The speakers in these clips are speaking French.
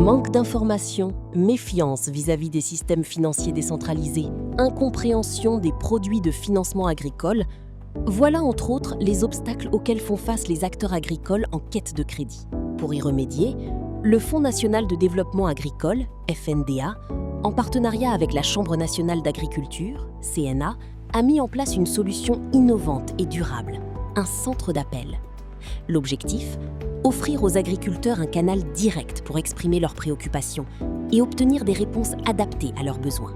Manque d'informations, méfiance vis-à-vis des systèmes financiers décentralisés, incompréhension des produits de financement agricole, voilà entre autres les obstacles auxquels font face les acteurs agricoles en quête de crédit. Pour y remédier, le Fonds national de développement agricole, FNDA, en partenariat avec la Chambre nationale d'agriculture, CNA, a mis en place une solution innovante et durable, un centre d'appel. L'objectif ? Offrir aux agriculteurs un canal direct pour exprimer leurs préoccupations et obtenir des réponses adaptées à leurs besoins.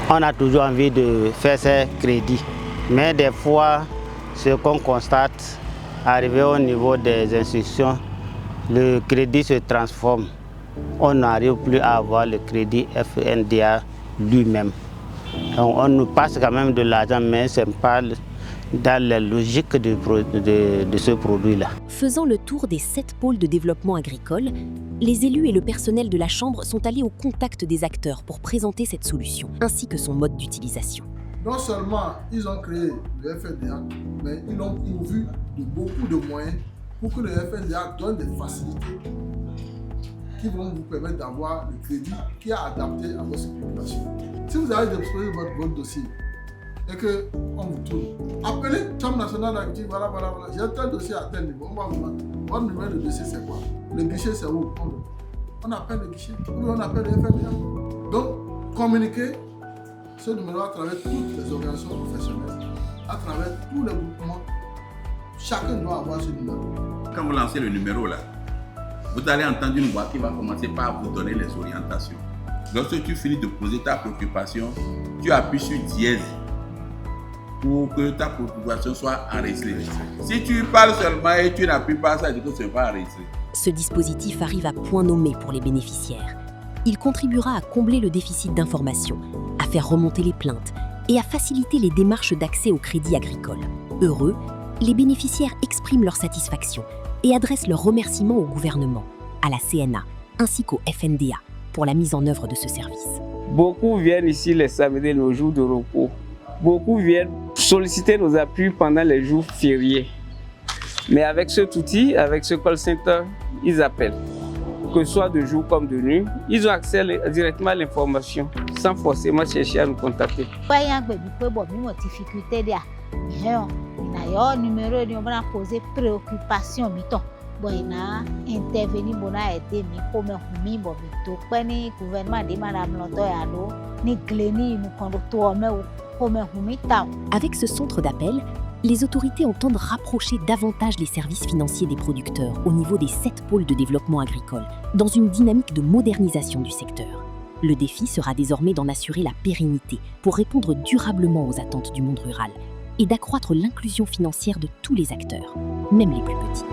On a toujours envie de faire ces crédits, mais des fois, ce qu'on constate, arrivé au niveau des institutions, le crédit se transforme. On n'arrive plus à avoir le crédit FNDA lui-même. Donc on nous passe quand même de l'argent, mais ce n'est pas dans la logique de ce produit-là. Faisant le tour des 7 pôles de développement agricole, les élus et le personnel de la Chambre sont allés au contact des acteurs pour présenter cette solution, ainsi que son mode d'utilisation. Non seulement ils ont créé le FNDA, mais ils l'ont pourvu de beaucoup de moyens pour que le FNDA donne des facilités qui vont vous permettre d'avoir le crédit qui est adapté à votre situation. Si vous avez déposé votre dossier et qu'on vous tourne, appelez Chambre nationale d'agriculture, voilà, j'ai tel dossier à tel niveau, on va vous mettre. Votre numéro de dossier c'est quoi? Le guichet c'est où? On appelle le guichet, ou on appelle le FNDA. Donc, communiquez ce numéro à travers toutes les organisations professionnelles, à travers tous les groupements. Chacun doit avoir ce numéro. Quand vous lancez le numéro là, vous allez entendre une voix qui va commencer par vous donner les orientations. Lorsque tu finis de poser ta préoccupation, tu appuies sur dièse pour que ta préoccupation soit enregistrée. Si tu parles seulement et tu n'appuies pas, ça veut dire que ce n'est pas enregistré. Ce dispositif arrive à point nommé pour les bénéficiaires. Il contribuera à combler le déficit d'information, à faire remonter les plaintes et à faciliter les démarches d'accès au crédit agricole. Heureux, les bénéficiaires expriment leur satisfaction et adressent leurs remerciements au gouvernement, à la CNA ainsi qu'au FNDA pour la mise en œuvre de ce service. Beaucoup viennent ici les samedis, nos jours de repos. Beaucoup viennent solliciter nos appuis pendant les jours fériés. Mais avec cet outil, avec ce call center, ils appellent. Que ce soit de jour comme de nuit, ils ont accès directement à l'information sans forcément chercher à nous contacter. Numéro de poser préoccupation bon ina intervenir bona aider mi ko me humi bo mi to pe ni gouvernement de madame Lonto ya lo ni gleni nous conducteur me ko me humi ta. Avec ce centre d'appel, les autorités entendent rapprocher davantage les services financiers des producteurs au niveau des 7 pôles de développement agricole, dans une dynamique de modernisation du secteur. Le défi sera désormais d'en assurer la pérennité pour répondre durablement aux attentes du monde rural et d'accroître l'inclusion financière de tous les acteurs, même les plus petits.